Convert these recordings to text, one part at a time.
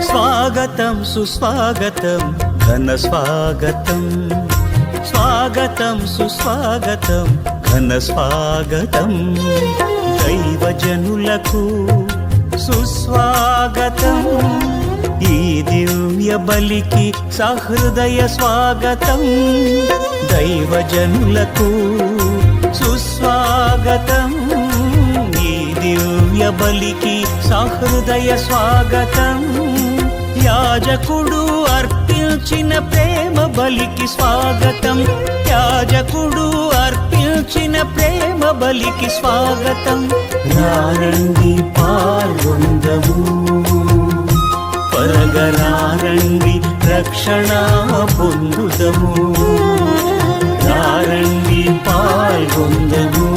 స్వాగతం సుస్వాగతం ఘన స్వాగతం, స్వాగతం సుస్వాగతం ఘన స్వాగతం, దైవజనులకు సుస్వాగతం, ఈ దివ్య బలికి సహృదయ స్వాగతం, దైవజనులకు సుస్వాగతం, ఈ దివ్య బలికి సహృదయ స్వాగతం, యాజకుడు అర్పించిన ప్రేమ బలికి స్వాగతం, యాజకుడు అర్పించిన ప్రేమ బలికి స్వాగతం, రారండి పాల్గొందము, పరగరారండి రక్షణ పొందుదము, రారండి పాల్గొందము,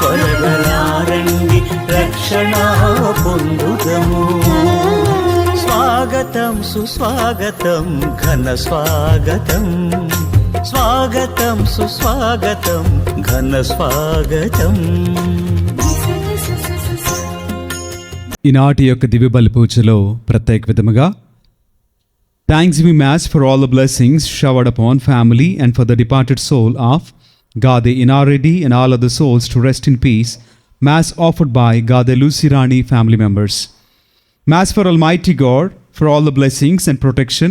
పరగరారండి రక్షణ పొందుదము, స్వాగతం సుస్వాగతం ఘన స్వాగతం, స్వాగతం సుస్వాగతం ఘన స్వాగతం. ఈనాటి యొక్క దివ్య బలి పూజలో ప్రత్యేక విధముగా thanksgiving mass for all the blessings showered upon family and for the departed soul of Gade Inaredi and all other souls to rest in peace. Mass offered by Gade Lucirani family members. Mass for Almighty God for all the blessings and protection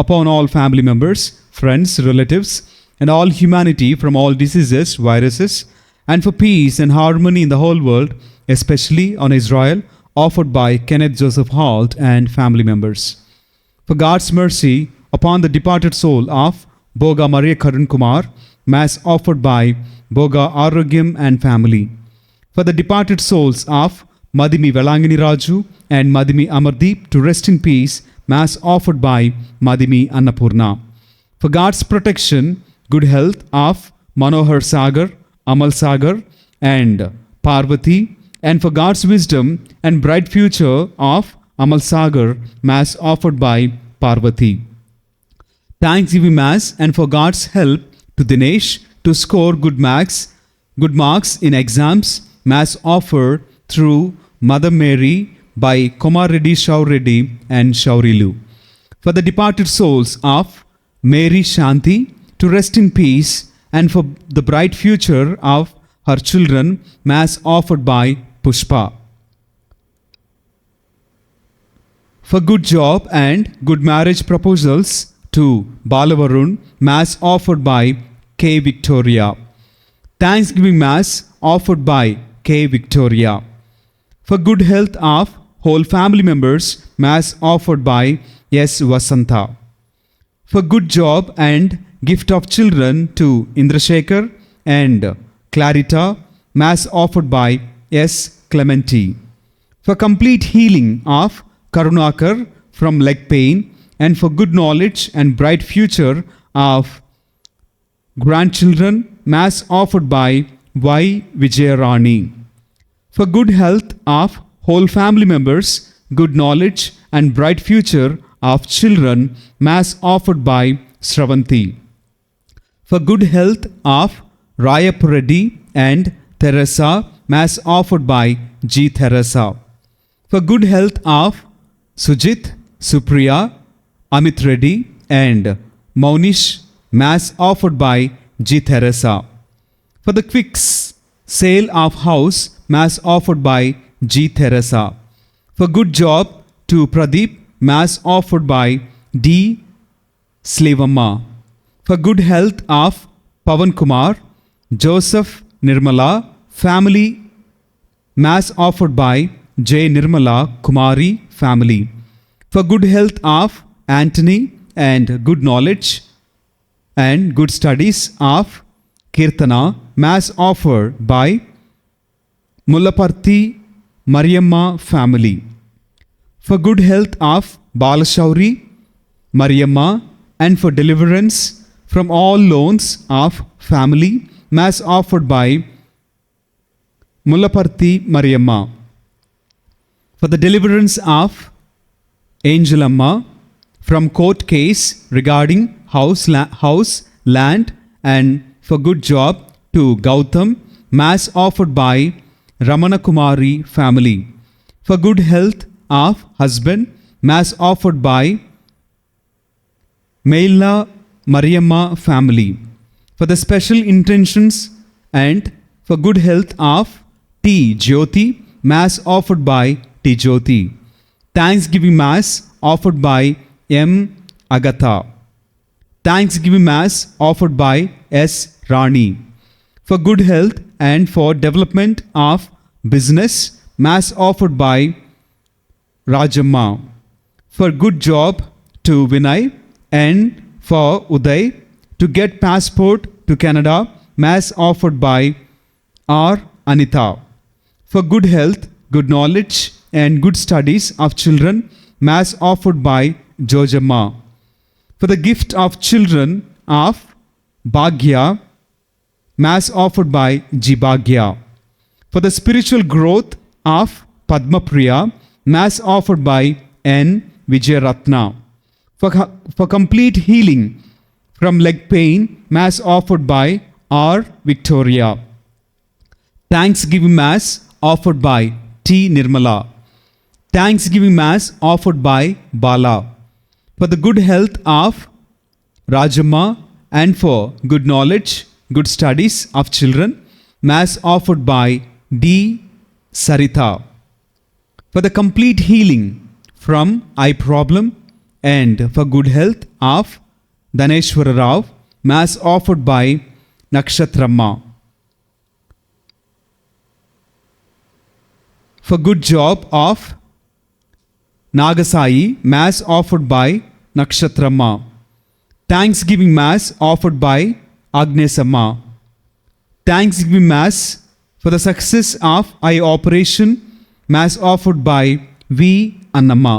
upon all family members, friends, relatives, and all humanity from all diseases, viruses, and for peace and harmony in the whole world, especially on Israel, offered by Kenneth Joseph Halt and family members. For God's mercy upon the departed soul of Boga Maria Karun Kumar, Mass offered by Boga Arogyam and family. For the departed souls of Madhimi Velangani Raju and Madhimi Amardeep to rest in peace, Mass offered by Madhimi Annapurna. For God's protection, good health of Manohar Sagar, Amal Sagar and Parvati, and for God's wisdom and bright future of Amal Sagar, Mass offered by Parvati. Thanksgiving Mass and for God's help to Dinesh to score good marks in exams, Mass offered through Mother Mary by Komar Reddy, Shaw Reddy and Shaurilu. For the departed souls of Mary Shanti to rest in peace and for the bright future of her children, Mass offered by Pushpa. For good job and good marriage proposals to Balavarun, Mass offered by K. Victoria. Thanksgiving Mass offered by K. Victoria. For good health of whole family members, Mass offered by S. Vasanta. For good job and gift of children to Indrashekar and Clarita, Mass offered by S. Clementi. For complete healing of Karunakar from leg pain and for good knowledge and bright future of grandchildren, Mass offered by Y. Vijayarani. For good health of whole family members, good knowledge and bright future of children, Mass offered by Sravanti. For good health of Rayap Reddy and Teresa, Mass offered by G. Teresa. For good health of Sujit, Supriya, Amit Reddy and Maunish, Mass offered by G. Teresa. For the quick sale of house, Mass offered by G. Teresa. For good job to Pradeep, Mass offered by D. Slevamma. For good health of Pavan Kumar, Joseph Nirmala, family, Mass offered by J. Nirmala Kumari, family. For good health of Anthony and good knowledge and good studies of Kirtana, Mass offered by Mullaparthi Mariamma family. For good health of Balashauri, Mariamma and for deliverance from all loans of family, mass offered by Mullaparthi Mariamma, for the deliverance of Angel Amma from court case regarding house, land, and for good job to Gautam, mass offered by Ramana Kumari family, for good health of husband, mass offered by Maila Mariamma family, for the special intentions and for good health of T. Jyoti, mass offered by T. Jyoti. Thanksgiving mass offered by M. Agatha. Thanksgiving mass offered by S. Rani. For good health and for development of business, mass offered by Rajamma. For good job to Vinay and for Uday to get passport to Canada, mass offered by R. Anita. For good health, good knowledge and good studies of children, mass offered by Jojamma. For the gift of children of Bhagya, mass offered by G. Bhagya. For the spiritual growth of Padma Priya, mass offered by N. Vijayaratna. For complete healing from leg pain, mass offered by R. Victoria. Thanksgiving mass offered by T. Nirmala. Thanksgiving mass offered by Bala. For the good health of Rajamma and for good knowledge, good studies of children, mass offered by D. Sarita. For the complete healing from eye problem and for good health of Daneshwara Rao, mass offered by Nakshatramma. For good job of Nagasai, mass offered by Nakshatramma. Thanksgiving mass offered by Agnesamma. Thanksgiving mass for the success of eye operation, mass offered by V. Annamma.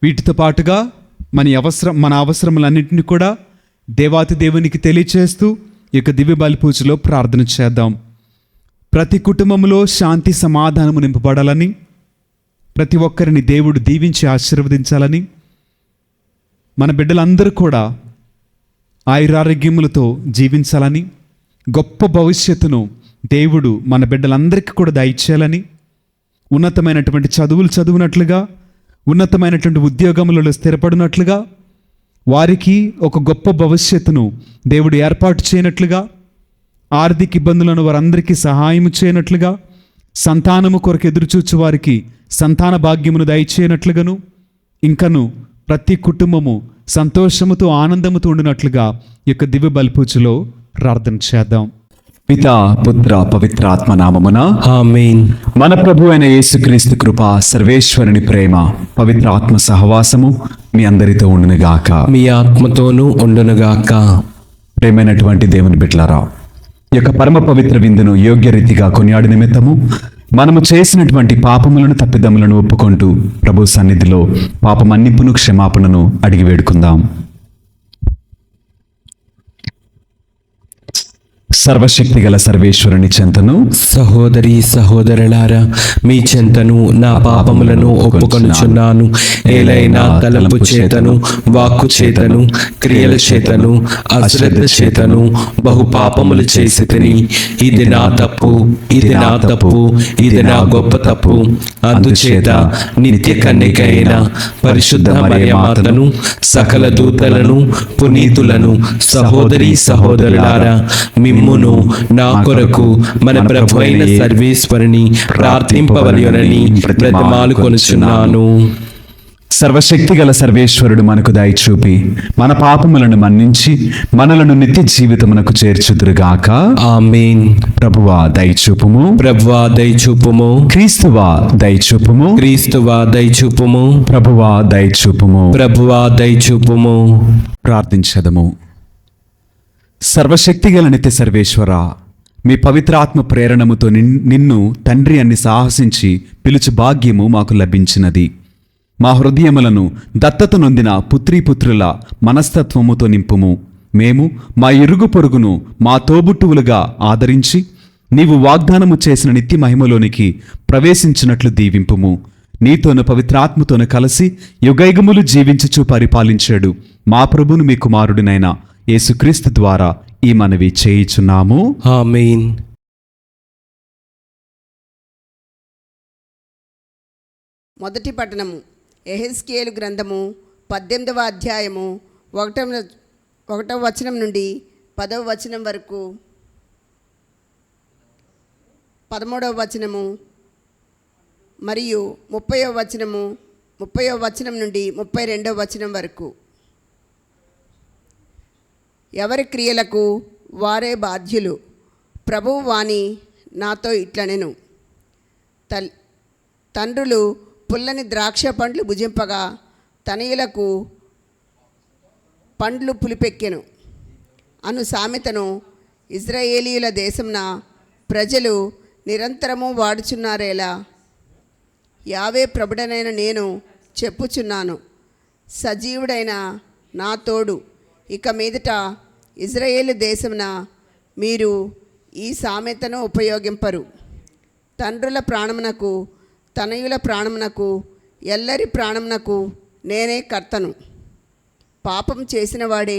వీటితో పాటుగా మన అవసరములన్నింటినీ కూడా దేవాతి దేవునికి తెలియచేస్తూ ఈ యొక్క దివ్య బలి పూజలో ప్రార్థన చేద్దాం. ప్రతి కుటుంబంలో శాంతి సమాధానము నింపబడాలని, ప్రతి ఒక్కరిని దేవుడు దీవించి ఆశీర్వదించాలని, మన బిడ్డలందరూ కూడా ఆయురారోగ్యములతో జీవించాలని, గొప్ప భవిష్యత్తును దేవుడు మన బిడ్డలందరికీ కూడా దయచేయాలని, ఉన్నతమైనటువంటి చదువులు చదువునట్లుగా, ఉన్నతమైనటువంటి ఉద్యోగములలో స్థిరపడినట్లుగా, వారికి ఒక గొప్ప భవిష్యత్తును దేవుడు ఏర్పాటు చేయనట్లుగా, ఆర్థిక ఇబ్బందులను వారందరికీ సహాయం చేయనట్లుగా, సంతానము కొరకు ఎదురుచూచు వారికి సంతాన భాగ్యమును దయచేయనట్లుగాను, ఇంకను ప్రతి కుటుంబము సంతోషముతో ఆనందముతో ఉండినట్లుగా ఈ యొక్క దివ్య బలిపూజలో ప్రార్థన చేద్దాం. పితా పుత్ర పవిత్రాత్మ నామమున ఆమేన్. మన ప్రభు అయిన యేసుక్రీస్తు కృప, సర్వేశ్వరుని ప్రేమ, పవిత్ర ఆత్మ సహవాసము మీ అందరితో ఉండునుగాక. మీ ఆత్మతోనూ ఉండునుగాక. ప్రేమైనటువంటి దేవుని బిడ్డలారా, ఈ యొక్క పరమ పవిత్ర విందును యోగ్య రీతిగా కొనియాడు నిమిత్తము మనము చేసినటువంటి పాపములను తప్పిదములను ఒప్పుకుంటూ ప్రభు సన్నిధిలో పాప మన్నిపును క్షమాపణను అడిగి వేడుకుందాం. సర్వశక్తి గల సర్వేశ్వరుని చెంతను, సహోదరి సహోదరులారా, మీ చెంతను నా పాపములను ఒప్పుకొనుచున్నాను. ఏలైనా తలంపు చేతను, వాక్కు చేతను, క్రియల చేతను, అశ్రద్ధ చేతను బహు పాపములు చేసి తిని, ఇది నా తప్పు, ఇది నా తప్పు, ఇది నా గొప్ప తప్పు. అందుచేత నిత్య కన్యక అయిన పరిశుద్ధ మరియమాతను, సకల దూతలను, పునీతులను, సహోదరి సహోదరులారా, మిమ్మును నా కొరకు మన ప్రభు అయిన సర్వేశ్వరుని ప్రార్థింపవలెనని బ్రతిమాలుకొనుచున్నాను. సర్వశక్తి గల సర్వేశ్వరుడు మనకు దయచూపి మన పాపములను మన్నించి మనలను నిత్య జీవితమునకు చేర్చుదురుగాక. ఆమేన్. ప్రభువా దయచూపుము, ప్రభువా దయచూపుము, క్రీస్తువా దయచూపుము, క్రీస్తువా దయచూపుము, ప్రభువా దయచూపుము. ప్రభువా దయచూపుము. ప్రార్థించదము. సర్వశక్తి గల నిత్య సర్వేశ్వర, మీ పవిత్రాత్మ ప్రేరణముతో నిన్ను తండ్రి అని సాహసించి పిలుచు భాగ్యము మాకు లభించినది. మా హృదయములను దత్తత నొందిన పుత్రీపుత్రుల మనస్తత్వముతో నింపుము. మేము మా ఇరుగు పొరుగును మా తోబుట్టువులుగా ఆదరించి నీవు వాగ్దానము చేసిన నిత్య మహిమలోనికి ప్రవేశించినట్లు దీవింపుము. నీతోను పవిత్రాత్మతోను కలిసి యుగయుగములు జీవించుచు పరిపాలించాడు మా ప్రభును మీ కుమారుడినైన యేసుక్రీస్తు ద్వారా ఈ మనవి చేయుచున్నాము. ఆమేన్. మొదటి పట్టణము యెహెజ్కేలు గ్రంథము 18వ అధ్యాయము 1వ వచనం నుండి 10వ వచనం వరకు, 13వ వచనము మరియు 30వ వచనం నుండి 32వ వచనం వరకు. ఎవరి క్రియలకు వారే బాధ్యులు. ప్రభువు వాణి నాతో ఇట్లనెను, తండ్రులు పుల్లని ద్రాక్ష పండ్లు భుజింపగా తనయులకు పండ్లు పులిపెక్కెను అను సామెతను ఇజ్రాయేలీయుల దేశంన ప్రజలు నిరంతరము వాడుచున్నారేలా. యావే ప్రభుడనైన నేను చెప్పుచున్నాను, సజీవుడైన నా తోడు ఇక మీదట ఇజ్రాయేలు దేశమున మీరు ఈ సామెతను ఉపయోగింపరు. తండ్రుల ప్రాణమునకు తనయుల ప్రాణమునకు ఎల్లరి ప్రాణమునకు నేనే కర్తను. పాపం చేసిన వాడే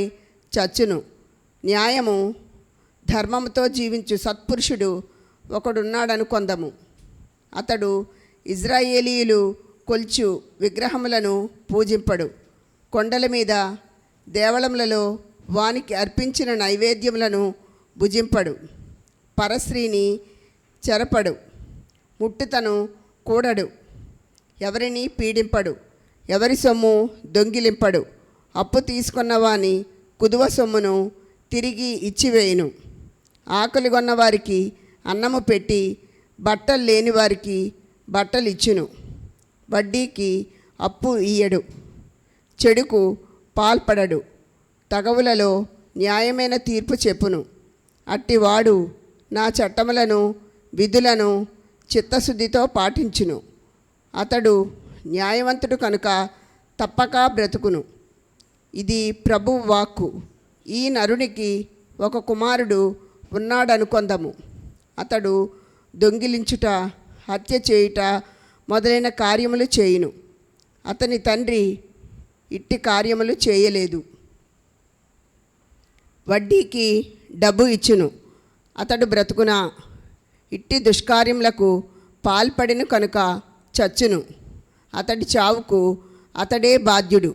చచ్చును. న్యాయము ధర్మముతో జీవించు సత్పురుషుడు ఒకడున్నాడనుకొందము. అతడు ఇజ్రాయేలీయులు కొల్చు విగ్రహములను పూజింపడు. కొండల మీద దేవళములలో వానికి అర్పించిన నైవేద్యములను భుజింపడు. పరస్త్రీని చెరపడు. ముట్టుతను కూడడు. ఎవరిని పీడింపడు. ఎవరి సొమ్ము దొంగిలింపడు. అప్పు తీసుకున్న వాని కుదువ సొమ్మును తిరిగి ఇచ్చివేయును. ఆకలిగొన్న వారికి అన్నము పెట్టి బట్టలు లేని వారికి బట్టలు ఇచ్చును. వడ్డీకి అప్పు ఇయ్యడు. చెడుకు పాల్పడడు. తగవులలో న్యాయమైన తీర్పు చెప్పును. అట్టివాడు నా చట్టములను విధులను చిత్తశుద్ధితో పాటించును. అతడు న్యాయవంతుడు కనుక తప్పక బ్రతుకును. ఇది ప్రభువు వాక్కు. ఈ నరునికి ఒక కుమారుడు ఉన్నాడనుకొందము. అతడు దొంగిలించుట, హత్య చేయుట మొదలైన కార్యములు చేయును. అతని తండ్రి ఇట్టి కార్యములు చేయలేదు. వడ్డీకి డబ్బు ఇచ్చును. అతడు బ్రతుకునా. ఇట్టి దుష్కార్యములకు పాల్పడిన కనుక చచ్చును. అతడి చావుకు అతడే బాధ్యుడు.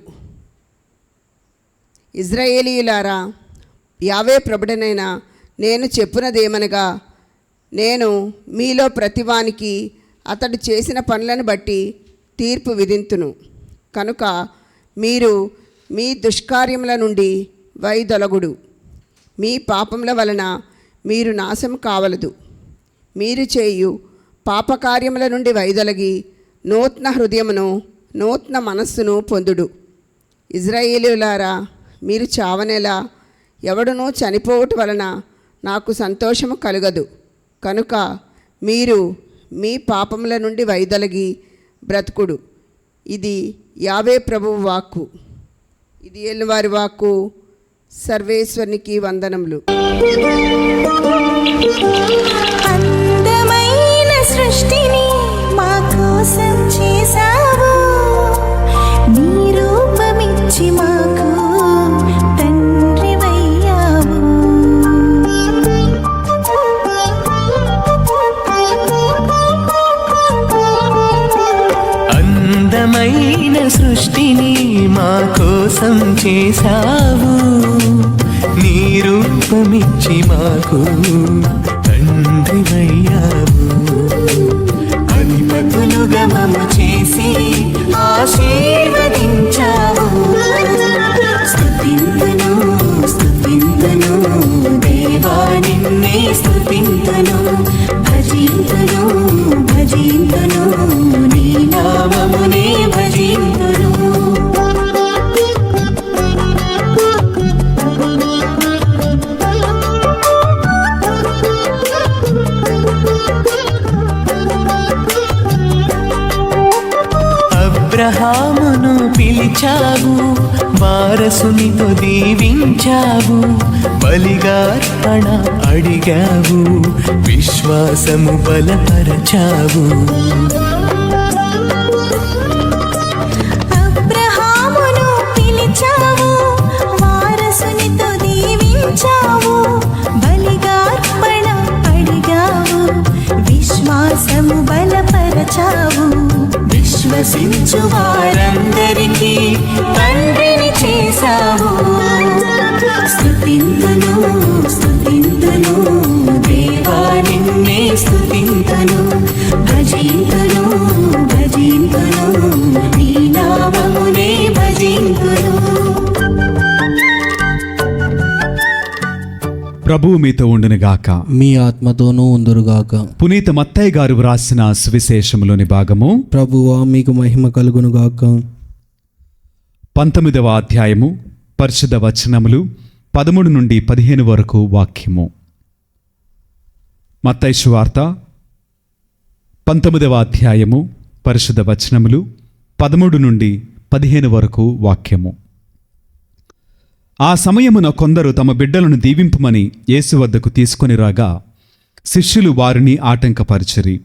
ఇజ్రాయేలీయులారా, యావే ప్రభుడనైన నేను చెప్పునదేమనగా, నేను మీలో ప్రతివానికి అతడు చేసిన పనులను బట్టి తీర్పు విధింతును. కనుక మీరు మీ దుష్కార్యముల నుండి వైదొలగుడు. మీ పాపముల వలన మీరు నాశం కావలదు. మీరు చేయు పాపకార్యముల నుండి వైదొలగి నూతన హృదయమును నూతన మనస్సును పొందుడు. ఇజ్రాయేలీయులారా, మీరు చావనేలా. ఎవడునూ చనిపోవుట వలన నాకు సంతోషము కలుగదు. కనుక మీరు మీ పాపముల నుండి వైదొలగి బ్రతుకుడు. ఇది యావే ప్రభువు వాక్కు. ఇది ఏలువారి వాక్కు. సర్వేశ్వరునికి వందనములు. అందమైన సృష్టిని మా కోసం చేసావు. నీ రూపమిచ్చి మాకు తండ్రివయ్యావు. అందమైన సృష్టిని మా కోసం చేశావు. నీ రూపమిచ్చి మాకు తండ్రివయ్యావు. అధిపతులుగా మమ్ము చేసి ఆశీర్వదించావు. స్తుతింతును స్తుతింతును దేవా, నిన్నే స్తుతింతును. భజింతును భజింతును నీ నామమునే భజింతును. అబ్రహామును పిలిచి పిలిచావు, వారసునితో దీవించావు, బలిగా అర్పణ అడిగావు, విశ్వాసము బలపరచావు. అబ్రహామును పిలిచావు, వారసునితో దీవించావు, బలిగా అర్పణ అడిగావు, విశ్వాసము బలపరచావు. విశ్వసించు వారందరికీ తండ్రిని చేశావు. స్తుతింతును స్తుతింతును దేవా నిన్నే స్తుతింతును, భజింతును భజింతును నీ నామమునే భజింతును. ప్రభువు మీతో ఉండునుగాక. మీ ఆత్మతోనూ ఉందురుగాక. పునీత మత్తయ్య గారు వ్రాసిన సువిశేషంలోని భాగము ప్రభువా మీకు మహిమ కలుగునుగాక. 19వ అధ్యాయము పరిశుద్ధ వచనములు 13 నుండి 15 వరకు వాక్యము. మత్తయి సువార్త 19వ అధ్యాయము పరిశుద్ధ వచనములు 13 నుండి 15 వరకు వాక్యము. ఆ సమయమున కొందరు తమ బిడ్డలను దీవింపమని యేసు వద్దకు తీసుకొని రాగా శిష్యులు వారిని ఆటంకపరిచిరి.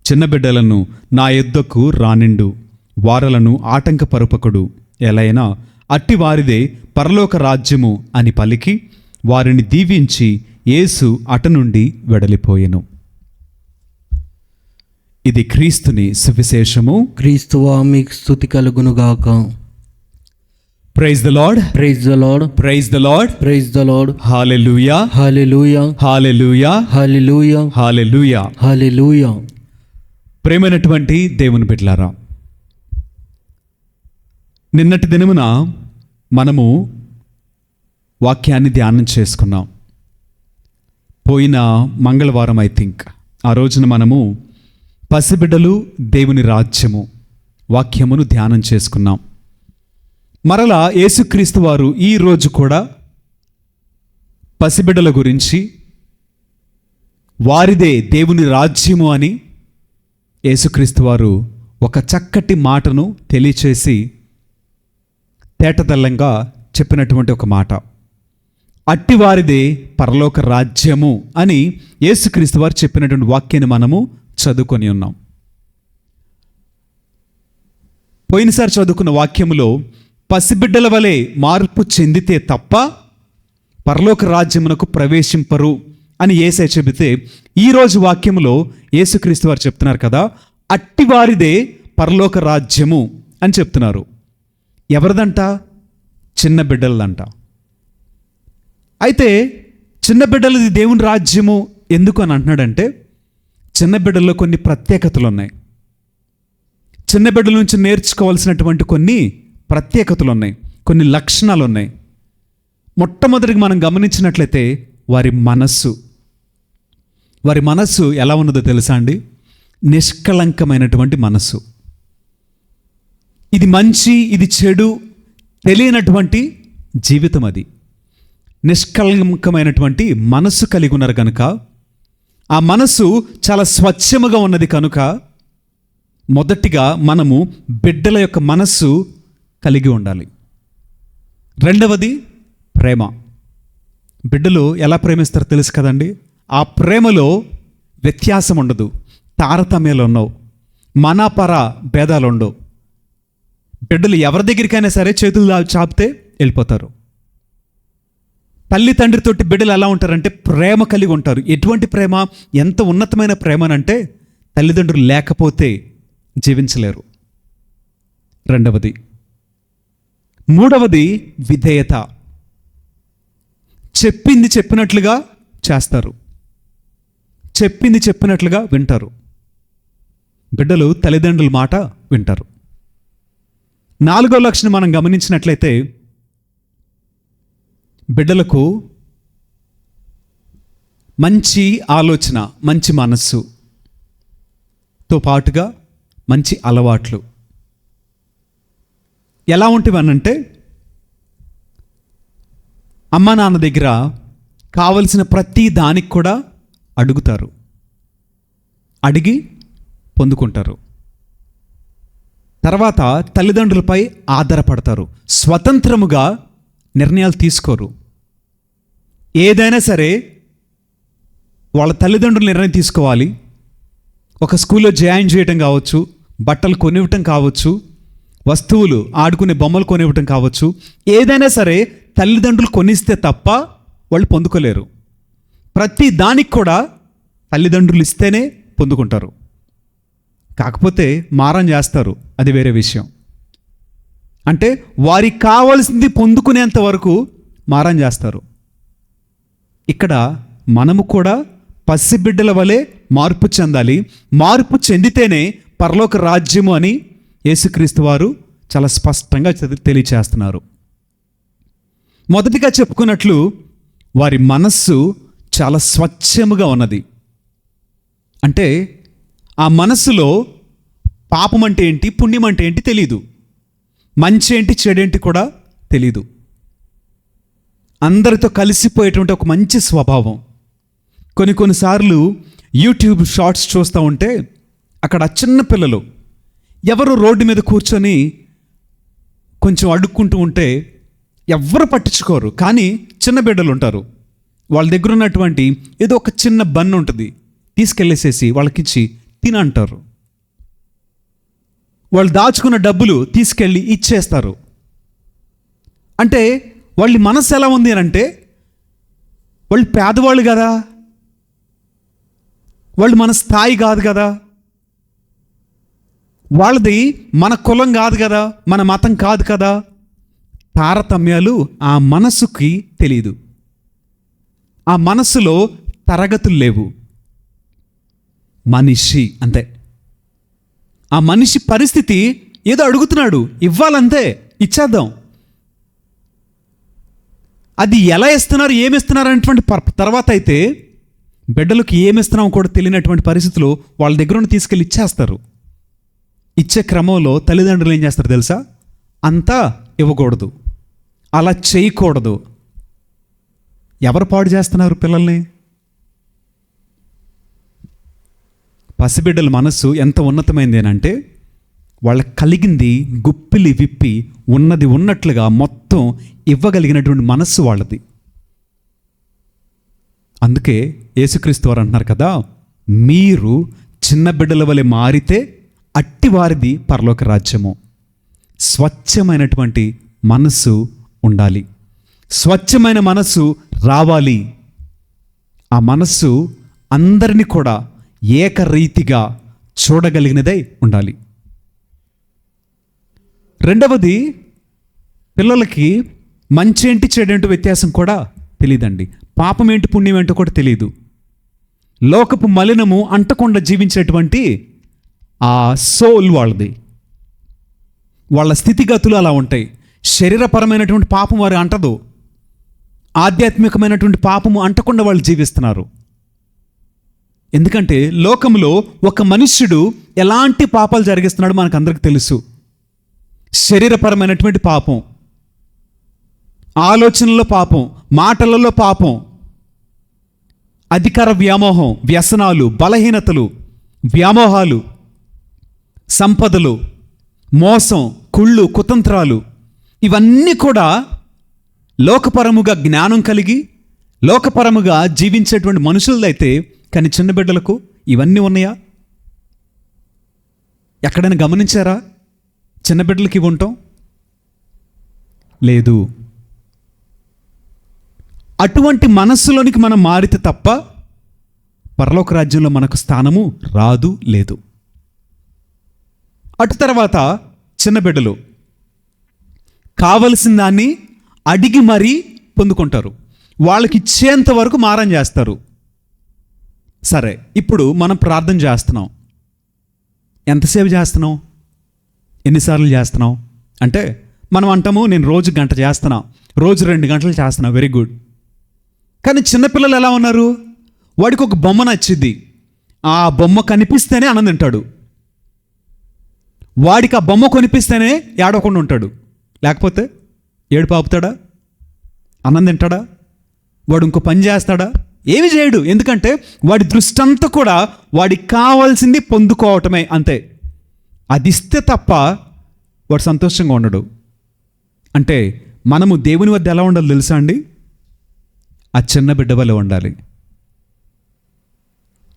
చిన్న బిడ్డలను నా యొద్దకు రానిండు, వారలను ఆటంకపరుపకుడు, ఎలైనా అట్టి వారిదే పరలోక రాజ్యము అని పలికి వారిని దీవించి యేసు అట నుండి వెడలిపోయెను. ఇది క్రీస్తుని సువిశేషము. క్రీస్తువా మీకు స్తుతి కలుగునుగాక. Praise the Lord, praise the Lord, praise the Lord, praise the Lord. Hallelujah, hallelujah, hallelujah, hallelujah, hallelujah. Hallelujah. ప్రేమైనటువంటి దేవుని బిడ్డలారా, నిన్నటి దినమున మనము వాక్యాన్ని ధ్యానం చేసుకున్నాం. పోయిన మంగళవారం ఐ థింక్ ఆ రోజున మనము పసిబిడ్డలు దేవుని రాజ్యము వాక్యమును ధ్యానం చేసుకున్నాం. మరలా యేసుక్రీస్తు వారు ఈ రోజు కూడా పసిబిడ్డల గురించి వారిదే దేవుని రాజ్యము అని యేసుక్రీస్తు వారు ఒక చక్కటి మాటను తెలియచేసి తేటతెల్లంగా చెప్పినటువంటి ఒక మాట, అట్టి వారిదే పరలోక రాజ్యము అని యేసుక్రీస్తు వారు చెప్పినటువంటి వాక్యాన్ని మనము చదువుకొని ఉన్నాం. పోయినసారి చదువుకున్న వాక్యములో పసిబిడ్డల వలె మార్పు చెందితే తప్ప పరలోక రాజ్యమునకు ప్రవేశింపరు అని యేసయ్య చెబితే, ఈరోజు వాక్యములో యేసుక్రీస్తు వారు చెప్తున్నారు కదా, అట్టి వారిదే పరలోక రాజ్యము అని చెప్తున్నారు. ఎవరిదంట? చిన్న బిడ్డలదంట. అయితే చిన్న బిడ్డలది దేవుని రాజ్యము ఎందుకు అని అంటున్నాడంటే, చిన్న బిడ్డల్లో కొన్ని ప్రత్యేకతలు ఉన్నాయి. చిన్న బిడ్డల నుంచి నేర్చుకోవాల్సినటువంటి కొన్ని ప్రత్యేకతలు ఉన్నాయి, కొన్ని లక్షణాలు ఉన్నాయి. మొట్టమొదటిగా మనం గమనించినట్లయితే వారి మనస్సు ఎలా ఉన్నదో తెలుసా అండి? నిష్కళంకమైనటువంటి మనస్సు. ఇది మంచి, ఇది చెడు తెలియనటువంటి జీవితం. అది నిష్కళంకమైనటువంటి మనస్సు కలిగి ఉన్నారు కనుక, ఆ మనస్సు చాలా స్వచ్ఛముగా ఉన్నది కనుక, మొదటిగా మనము బిడ్డల యొక్క మనస్సు కలిగి ఉండాలి. రెండవది ప్రేమ. బిడ్డలు ఎలా ప్రేమిస్తారో తెలుసు కదండి. ఆ ప్రేమలో వ్యత్యాసం ఉండదు, తారతమ్యాలు ఉండవు, మనపర భేదాలు ఉండవు. బిడ్డలు ఎవరి దగ్గరికైనా సరే చేతులు చాపితే వెళ్ళిపోతారు. తల్లి తండ్రితోటి బిడ్డలు ఎలా ఉంటారంటే ప్రేమ కలిగి ఉంటారు. ఎటువంటి ప్రేమ? ఎంత ఉన్నతమైన ప్రేమనంటే తల్లిదండ్రులు లేకపోతే జీవించలేరు. రెండవది. మూడవది విధేయత. చెప్పింది చెప్పినట్లుగా చేస్తారు, చెప్పింది చెప్పినట్లుగా వింటారు. బిడ్డలు తల్లిదండ్రుల మాట వింటారు. నాలుగో లక్షణం మనం గమనించినట్లయితే, బిడ్డలకు మంచి ఆలోచన, మంచి మనస్సుతో పాటుగా మంచి అలవాట్లు. ఎలా ఉంటేవనంటే, అమ్మ నాన్న దగ్గర కావలసిన ప్రతి దానికి కూడా అడుగుతారు, అడిగి పొందుకుంటారు. తర్వాత తల్లిదండ్రులపై ఆధారపడతారు. స్వతంత్రముగా నిర్ణయాలు తీసుకోరు. ఏదైనా సరే వాళ్ళ తల్లిదండ్రులు నిర్ణయం తీసుకోవాలి. ఒక స్కూల్లో జాయిన్ చేయటం కావచ్చు, బట్టలు కొనివ్వటం కావచ్చు, వస్తువులు ఆడుకునే బొమ్మలు కొనివ్వటం కావచ్చు, ఏదైనా సరే తల్లిదండ్రులు కొనిస్తే తప్ప వాళ్ళు పొందుకోలేరు. ప్రతి దానికి కూడా తల్లిదండ్రులు ఇస్తేనే పొందుకుంటారు. కాకపోతే మారం చేస్తారు, అది వేరే విషయం. అంటే వారికి కావాల్సింది పొందుకునేంత వరకు మారం చేస్తారు. ఇక్కడ మనము కూడా పసిబిడ్డల వలె మార్పు చెందాలి. మార్పు చెందితేనే పరలోక రాజ్యము అని యేసుక్రీస్తు వారు చాలా స్పష్టంగా తెలియచేస్తున్నారు. మొదటిగా చెప్పుకున్నట్లు వారి మనస్సు చాలా స్వచ్ఛముగా ఉన్నది. అంటే ఆ మనస్సులో పాపం అంటే ఏంటి, పుణ్యం అంటే ఏంటి తెలీదు, మంచి ఏంటి చెడేంటి కూడా తెలీదు. అందరితో కలిసిపోయేటువంటి ఒక మంచి స్వభావం. కొన్నిసార్లు యూట్యూబ్ షార్ట్స్ చూస్తూ ఉంటే అక్కడ చిన్న పిల్లలు ఎవరు రోడ్డు మీద కూర్చొని కొంచెం అడుక్కుంటూ ఉంటే ఎవ్వరు పట్టించుకోరు. కానీ చిన్న బిడ్డలు ఉంటారు, వాళ్ళ దగ్గర ఉన్నటువంటి ఏదో ఒక చిన్న బన్ ఉంటుంది, తీసుకెళ్ళేసేసి వాళ్ళకిచ్చి తినంటారు. వాళ్ళు దాచుకున్న డబ్బులు తీసుకెళ్ళి ఇచ్చేస్తారు. అంటే వాళ్ళ మనసు ఎలా ఉంది అని అంటే, వాళ్ళు పేదవాళ్ళు కదా, వాళ్ళు మన స్థాయి కాదు కదా, వాళ్ళది మన కులం కాదు కదా, మన మతం కాదు కదా. తారతమ్యాలు ఆ మనసుకి తెలియదు. ఆ మనసులో తరగతులు లేవు. మనిషి అంతే. ఆ మనిషి పరిస్థితి ఏదో అడుగుతున్నాడు, ఇవ్వాలంతే, ఇచ్చేద్దాం. అది ఎలా ఇస్తున్నారు, ఏమిస్తున్నారు అనేటువంటి తర్వాత అయితే బిడ్డలకు ఏమిస్తున్నామో కూడా తెలియనటువంటి పరిస్థితుల్లో వాళ్ళ దగ్గర తీసుకెళ్ళి ఇచ్చేస్తారు. ఇచ్చే క్రమంలో తల్లిదండ్రులు ఏం చేస్తారు తెలుసా? అంతా ఇవ్వకూడదు, అలా చేయకూడదు. ఎవరు పాడు చేస్తున్నారు పిల్లల్ని? పసిబిడ్డల మనస్సు ఎంత ఉన్నతమైంది అని అంటే, వాళ్ళకి కలిగింది గుప్పిలి విప్పి ఉన్నది ఉన్నట్లుగా మొత్తం ఇవ్వగలిగినటువంటి మనస్సు వాళ్ళది. అందుకే యేసుక్రీస్తు వారు అంటున్నారు కదా, మీరు చిన్న బిడ్డల వలె మారితే అట్టి వారిది పరలోక రాజ్యము. స్వచ్ఛమైనటువంటి మనస్సు ఉండాలి, స్వచ్ఛమైన మనస్సు రావాలి. ఆ మనస్సు అందరినీ కూడా ఏకరీతిగా చూడగలిగినదై ఉండాలి. రెండవది, పిల్లలకి మంచి ఏంటి చెడేంటి వ్యత్యాసం కూడా తెలియదండి. పాపం ఏంటి పుణ్యం ఏంటో కూడా తెలియదు. లోకపు మలినము అంటకుండా జీవించేటువంటి ఆ సోల్ వాళ్ళది. వాళ్ళ స్థితిగతులు అలా ఉంటాయి. శరీరపరమైనటువంటి పాపం వారు అంటదు, ఆధ్యాత్మికమైనటువంటి పాపము అంటకుండా వాళ్ళు జీవిస్తున్నారు. ఎందుకంటే లోకంలో ఒక మనుష్యుడు ఎలాంటి పాపాలు జరిగిస్తున్నాడో మనకు అందరికీ తెలుసు. శరీరపరమైనటువంటి పాపం, ఆలోచనలో పాపం, మాటలలో పాపం, అధికార వ్యామోహం, వ్యసనాలు, బలహీనతలు, వ్యామోహాలు, సంపదలు, మోసం, కుళ్ళు, కుతంత్రాలు, ఇవన్నీ కూడా లోకపరముగా జ్ఞానం కలిగి లోకపరముగా జీవించేటువంటి మనుషులదైతే, కానీ చిన్న బిడ్డలకు ఇవన్నీ ఉన్నాయా? ఎక్కడైనా గమనించారా? చిన్న బిడ్డలకి ఇవి ఉంటాం లేదు. అటువంటి మనస్సులోనికి మనం మారితే తప్ప పరలోక రాజ్యంలో మనకు స్థానము రాదు, లేదు. అటు తర్వాత చిన్న బిడ్డలు కావలసిన దాన్ని అడిగి మరీ పొందుకుంటారు. వాళ్ళకి ఇచ్చేంత వరకు మారం చేస్తారు. సరే, ఇప్పుడు మనం ప్రార్థన చేస్తున్నాం. ఎంతసేపు చేస్తున్నాం? ఎన్నిసార్లు చేస్తున్నాం? అంటే మనం అంటాము, నేను రోజు గంట చేస్తున్నా, రోజు 2 గంటలు చేస్తున్నా, వెరీ గుడ్. కానీ చిన్నపిల్లలు ఎలా ఉన్నారు? వాడికి ఒక బొమ్మ నచ్చిద్ది, ఆ బొమ్మ కనిపిస్తేనే అన్నం తింటాడు. వాడికి ఆ బొమ్మ కొనిపిస్తేనే ఏడవకుండా ఉంటాడు. లేకపోతే ఏడుపు ఆపుతాడా? అన్నం తింటాడా? వాడు ఇంకో పని చేస్తాడా? ఏమి చేయడు. ఎందుకంటే వాడి దృష్టి అంతా కూడా వాడికి కావాల్సింది పొందుకోవటమే, అంతే. అది ఇస్తే తప్ప వాడు సంతోషంగా ఉండడు. అంటే మనము దేవుని వద్ద ఎలా ఉండాలి తెలుసా అండి? ఆ చిన్న బిడ్డ వల్ల ఉండాలి.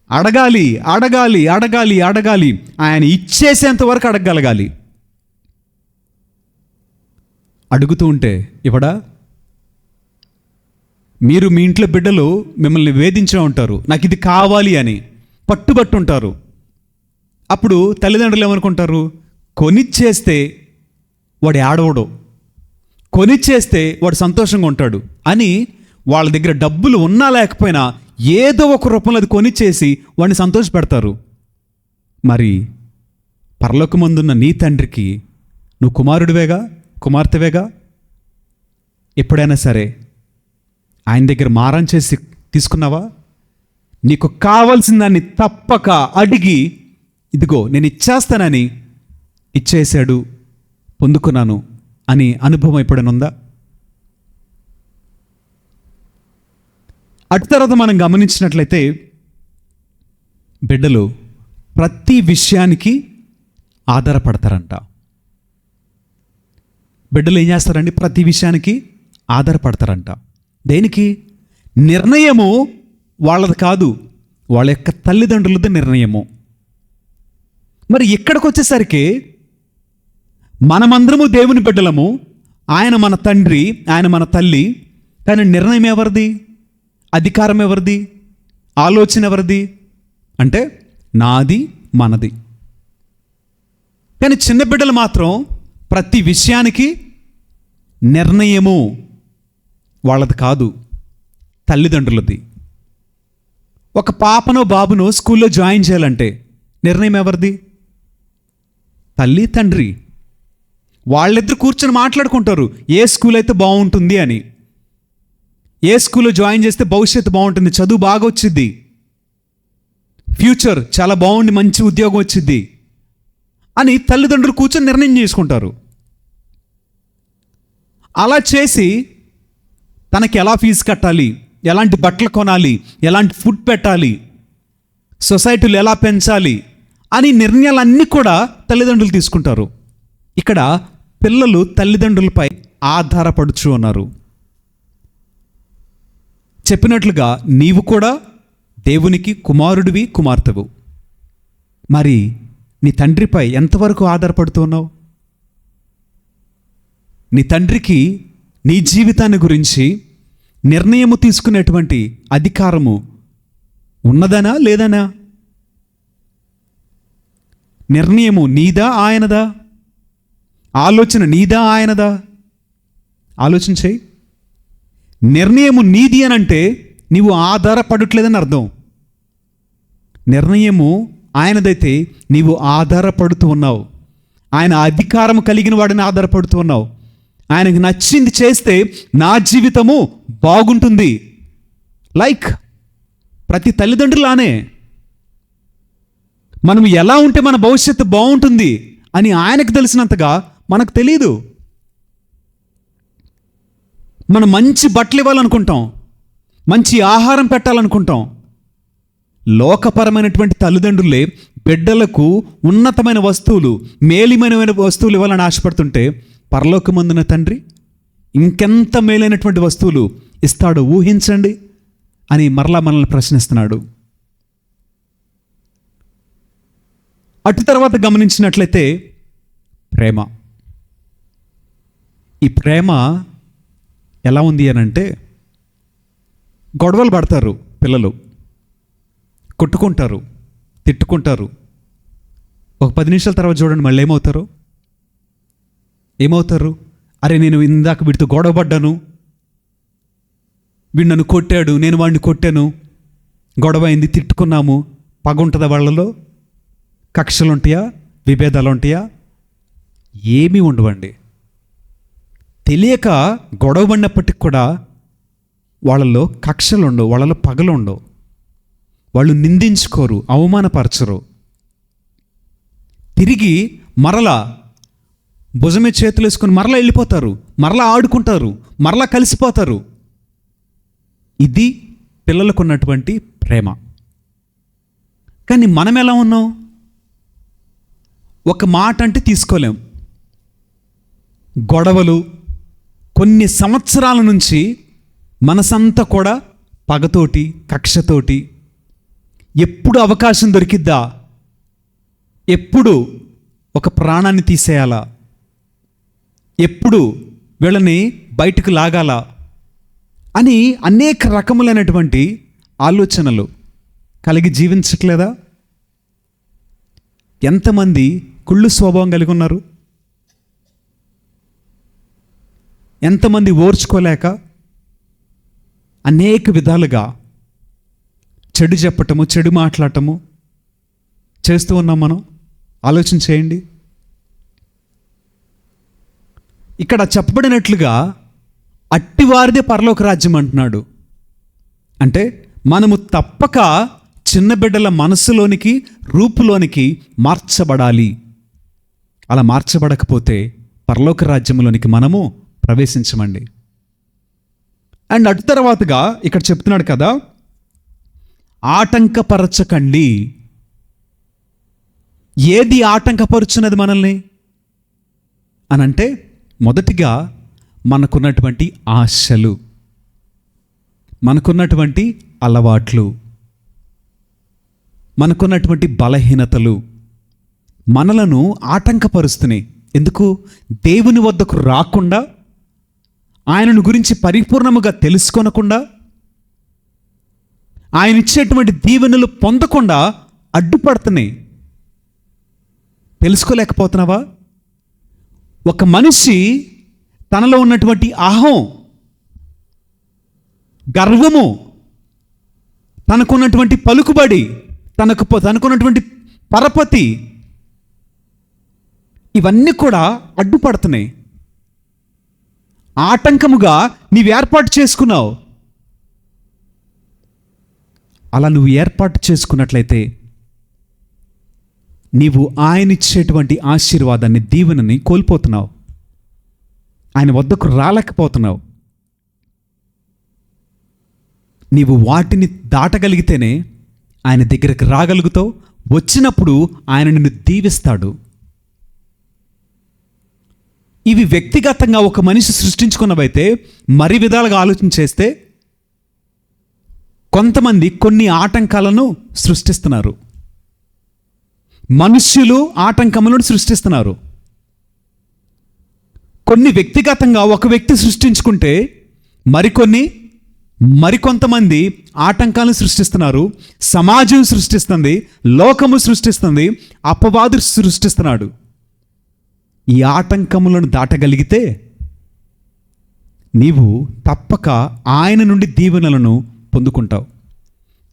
అడగాలి అడగాలి అడగాలి అడగాలి, ఆయన ఇచ్చేసేంత వరకు అడగగలగాలి. అడుగుతూ ఉంటే ఇవ్వడా? మీరు మీ ఇంట్లో బిడ్డలు మిమ్మల్ని వేధించే ఉంటారు, నాకు ఇది కావాలి అని పట్టుబట్టు ఉంటారు. అప్పుడు తల్లిదండ్రులు ఏమనుకుంటారు? కొనిచ్చేస్తే వాడు ఏడవడు, కొనిచ్చేస్తే వాడు సంతోషంగా ఉంటాడు అని వాళ్ళ దగ్గర డబ్బులు ఉన్నా లేకపోయినా ఏదో ఒక రూపంలో అది కొనిచ్చేసి వాడిని సంతోషపెడతారు. మరి పరలోకమందున్న నీ తండ్రికి నువ్వు కుమారుడివేగా, కుమార్తెవేగా. ఎప్పుడైనా సరే ఆయన దగ్గర మారం చేసి తీసుకున్నావా? నీకు కావాల్సిన దాన్ని తప్పక అడిగి, ఇదిగో నేను ఇచ్చేస్తానని ఇచ్చేశాడు, పొందుకున్నాను అని అనుభవం ఎప్పుడైనా ఉందా? అటు తర్వాత మనం గమనించినట్లయితే బిడ్డలు ప్రతి విషయానికి ఆధారపడతారంట. బిడ్డలు ఏం చేస్తారండి? ప్రతి విషయానికి ఆధారపడతారంట. దేనికి? నిర్ణయము వాళ్ళది కాదు, వాళ్ళ యొక్క తల్లిదండ్రులది నిర్ణయము. మరి ఇక్కడికి వచ్చేసరికి మనమందరము దేవుని బిడ్డలము, ఆయన మన తండ్రి, ఆయన మన తల్లి. కానీ నిర్ణయం ఎవరిది? అధికారం ఎవరిది? ఆలోచన ఎవరిది? అంటే నాది, మనది. కానీ చిన్న బిడ్డలు మాత్రం ప్రతి విషయానికి నిర్ణయము వాళ్ళది కాదు, తల్లిదండ్రులది. ఒక పాపనో బాబునో స్కూల్లో జాయిన్ చేయాలంటే నిర్ణయం ఎవరిది? తల్లి, తండ్రి. వాళ్ళిద్దరు కూర్చొని మాట్లాడుకుంటారు ఏ స్కూల్ అయితే బాగుంటుంది అని, ఏ స్కూల్లో జాయిన్ చేస్తే భవిష్యత్తు బాగుంటుంది, చదువు బాగా వచ్చింది, ఫ్యూచర్ చాలా బాగుండి మంచి ఉద్యోగం వచ్చింది అని తల్లిదండ్రులు కూర్చొని నిర్ణయం చేసుకుంటారు. అలా చేసి తనకి ఎలా ఫీజు కట్టాలి, ఎలాంటి బట్టలు కొనాలి, ఎలాంటి ఫుడ్ పెట్టాలి, సొసైటీలు ఎలా పెంచాలి అని నిర్ణయాలన్నీ కూడా తల్లిదండ్రులు తీసుకుంటారు. ఇక్కడ పిల్లలు తల్లిదండ్రులపై ఆధారపడుచు ఉన్నారు. చెప్పినట్లుగా నీవు కూడా దేవునికి కుమారుడివి, కుమార్తెవు. మరి నీ తండ్రిపై ఎంతవరకు ఆధారపడుతూ ఉన్నావు? నీ తండ్రికి నీ జీవితాన్ని గురించి నిర్ణయము తీసుకునేటువంటి అధికారము ఉన్నదనా లేదనా? నిర్ణయము నీదా ఆయనదా? ఆలోచన నీదా ఆయనదా? ఆలోచన చేయి. నిర్ణయము నీది అనంటే నీవు ఆధారపడట్లేదని అర్థం. నిర్ణయము ఆయనదైతే నీవు ఆధారపడుతూ ఉన్నావు. ఆయన అధికారం కలిగిన వాడిని ఆధారపడుతూ ఉన్నావు. ఆయనకు నచ్చింది చేస్తే నా జీవితము బాగుంటుంది. లైక్ ప్రతి తల్లిదండ్రులానే మనం ఎలా ఉంటే మన భవిష్యత్తు బాగుంటుంది అని ఆయనకు తెలిసినంతగా మనకు తెలియదు. మనం మంచి బట్టలు ఇవ్వాలనుకుంటాం, మంచి ఆహారం పెట్టాలనుకుంటాం. లోకపరమైనటువంటి తల్లిదండ్రులే బిడ్డలకు ఉన్నతమైన వస్తువులు, మేలిమైన వస్తువులు ఇవ్వాలని ఆశపడుతుంటే పరలోకమందున తండ్రి ఇంకెంత మేలైనటువంటి వస్తువులు ఇస్తాడో ఊహించండి అని మరలా మనల్ని ప్రశ్నిస్తున్నాడు. అటు తర్వాత గమనించినట్లయితే ప్రేమ. ఈ ప్రేమ ఎలా ఉంది అని అంటే, గొడవలు పడతారు పిల్లలు, కొట్టుకుంటారు, తిట్టుకుంటారు. ఒక 10 నిమిషాల తర్వాత చూడండి మళ్ళీ ఏమవుతారు? అరే నేను ఇందాక వీడితో గొడవ పడ్డాను, వీడు నన్ను కొట్టాడు, నేను వాడిని కొట్టాను, గొడవ అయింది, తిట్టుకున్నాము. పగ ఉంటుందా వాళ్ళలో? కక్షలు ఉంటాయా? విభేదాలు ఉంటాయా? ఏమీ ఉండవండి. తెలియక గొడవ పడినప్పటికి కూడా వాళ్ళలో కక్షలు ఉండవు, వాళ్ళలో పగలు ఉండవు. వాళ్ళు నిందించుకోరు, అవమానపరచరు. తిరిగి మరలా భుజమే చేతులు వేసుకొని మరలా వెళ్ళిపోతారు, మరలా ఆడుకుంటారు, మరలా కలిసిపోతారు. ఇది పిల్లలకు ఉన్నటువంటి ప్రేమ. కానీ మనం ఎలా ఉన్నాం? ఒక మాట అంటే తీసుకోలేం, గొడవలు, కొన్ని సంవత్సరాల నుంచి మనసంతా కూడా పగతోటి, కక్షతోటి, ఎప్పుడు అవకాశం దొరికిద్దా, ఎప్పుడు ఒక ప్రాణాన్ని తీసేయాలా, ఎప్పుడు వీళ్ళని బయటకు లాగాలా అని అనేక రకములైనటువంటి ఆలోచనలు కలిగి జీవించట్లేదా? ఎంతమంది కుళ్ళు స్వభావం కలిగి ఉన్నారు? ఎంతమంది ఓర్చుకోలేక అనేక విధాలుగా చెడు చెప్పటము, చెడు మాట్లాడటము చేస్తూ ఉన్నాం మనం. ఆలోచన చేయండి. ఇక్కడ చెప్పబడినట్లుగా అట్టివారిదే పరలోక రాజ్యం అంటున్నాడు. అంటే మనము తప్పక చిన్న బిడ్డల మనసులోనికి, రూపులోనికి మార్చబడాలి. అలా మార్చబడకపోతే పరలోక రాజ్యంలోనికి మనము ప్రవేశించమండి. అండ్ అటు తర్వాతగా ఇక్కడ చెప్తున్నాడు కదా, ఆటంకపరచకండి. ఏది ఆటంకపరుచున్నది మనల్ని అనంటే, మొదటిగా మనకున్నటువంటి ఆశలు, మనకున్నటువంటి అలవాట్లు, మనకున్నటువంటి బలహీనతలు మనలను ఆటంకపరుస్తున్నాయి. ఎందుకు? దేవుని వద్దకు రాకుండా, ఆయనను గురించి పరిపూర్ణముగా తెలుసుకొనకుండా, ఆయన ఇచ్చేటువంటి దీవెనలు పొందకుండా అడ్డుపడుతున్నాయి. తెలుసుకోలేకపోతున్నావా? ఒక మనిషి తనలో ఉన్నటువంటి అహం, గర్వము, తనకున్నటువంటి పలుకుబడి, తనకున్నటువంటి పరపతి, ఇవన్నీ కూడా అడ్డుపడుతున్నాయి. ఆటంకముగా నీవు ఏర్పాటు చేసుకున్నావు. అలా నువ్వు ఏర్పాటు చేసుకున్నట్లయితే నీవు ఆయన ఇచ్చేటువంటి ఆశీర్వాదాన్ని, దీవెనని కోల్పోతున్నావు. ఆయన వద్దకు రాలేకపోతున్నావు. నీవు వాటిని దాటగలిగితేనే ఆయన దగ్గరికి రాగలుగుతావు. వచ్చినప్పుడు ఆయన నిన్ను దీవిస్తాడు. ఇవి వ్యక్తిగతంగా ఒక మనిషి సృష్టించుకున్నవైతే, మరి విధాలుగా ఆలోచన చేస్తే కొంతమంది కొన్ని ఆటంకాలను సృష్టిస్తున్నారు. మనుష్యులు ఆటంకములను సృష్టిస్తున్నారు. కొన్ని వ్యక్తిగతంగా ఒక వ్యక్తి సృష్టించుకుంటే మరికొంతమంది ఆటంకాలను సృష్టిస్తున్నారు. సమాజం సృష్టిస్తుంది, లోకము సృష్టిస్తుంది, అపవాదు సృష్టిస్తున్నాడు. ఈ ఆటంకములను దాటగలిగితే నీవు తప్పక ఆయన నుండి దీవెనలను పొందుకుంటావు.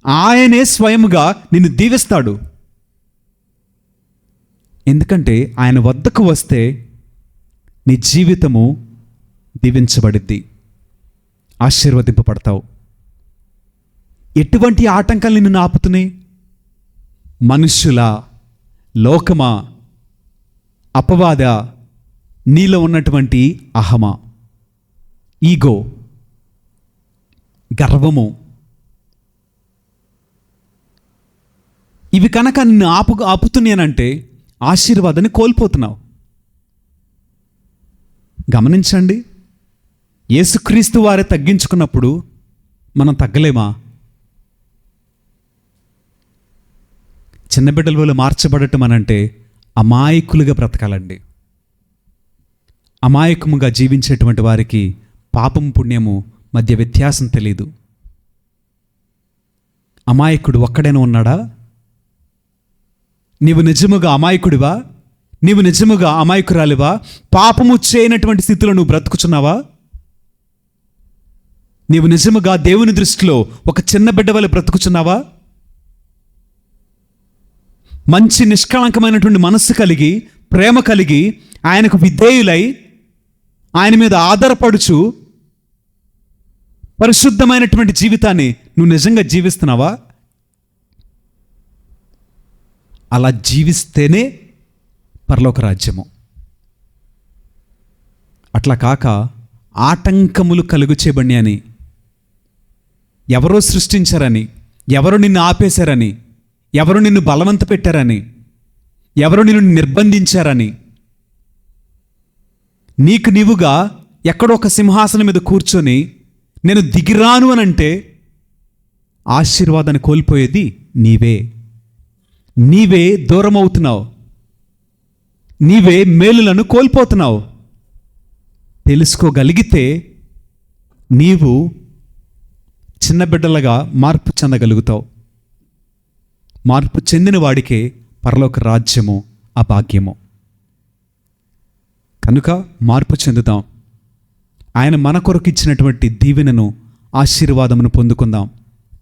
ఆయనే స్వయముగా నిన్ను దీవిస్తాడు. ఎందుకంటే ఆయన వద్దకు వస్తే నీ జీవితము దీవించబడిద్ది, ఆశీర్వదింపబడతావు. ఎటువంటి ఆటంకాలు నిన్ను ఆపుతున్నాయి? మనుష్యుల, లోకమా, అపవాద, నీలో ఉన్నటువంటి అహమా, ఈగో, గర్వము, ఇవి కనుక నిన్ను ఆపుతున్నాయనంటే ఆశీర్వాదాన్ని కోల్పోతున్నావు. గమనించండి, యేసుక్రీస్తు వారే తగ్గించుకున్నప్పుడు మనం తగ్గలేమా? చిన్న బిడ్డల వల్ల మార్చబడటం అనంటే అమాయకులుగా బ్రతకాలండి. అమాయకముగా జీవించేటువంటి వారికి పాపం, పుణ్యము మధ్య వ్యత్యాసం తెలీదు. అమాయకుడు ఒక్కడైనా ఉన్నాడా? నీవు నిజముగా అమాయకుడివా? నీవు నిజముగా అమాయకురాలివా? పాపము చేయనటువంటి స్థితిలో నువ్వు బ్రతుకుచున్నావా? నీవు నిజముగా దేవుని దృష్టిలో ఒక చిన్న బిడ్డ వలె బ్రతుకుచున్నావా? మంచి నిష్కళంకమైనటువంటి మనస్సు కలిగి, ప్రేమ కలిగి, ఆయనకు విధేయులై, ఆయన మీద ఆధారపడుచు పరిశుద్ధమైనటువంటి జీవితాన్ని నువ్వు నిజంగా జీవిస్తున్నావా? అలా జీవిస్తేనే పరలోక రాజ్యము. అట్లా కాక ఆటంకములు కలుగు చేయబడి అని, ఎవరో సృష్టించారని, ఎవరో నిన్ను ఆపేశారని, ఎవరు నిన్ను బలవంత పెట్టారని, ఎవరు నిన్ను నిర్బంధించారని నీకు నీవుగా ఎక్కడో ఒక సింహాసనం మీద కూర్చొని నేను దిగిరాను అని అంటే ఆశీర్వాదాన్ని కోల్పోయేది నీవే. నీవే దూరం అవుతున్నావు, నీవే మేలులను కోల్పోతున్నావు. తెలుసుకోగలిగితే నీవు చిన్న బిడ్డలుగా మార్పు చెందగలుగుతావు. మార్పు చెందిన వాడికే పరలోక రాజ్యము అభాగ్యము. కనుక మార్పు చెందుదాం. ఆయన మన కొరకు ఇచ్చినటువంటి దీవెనను, ఆశీర్వాదమును పొందుకుందాం.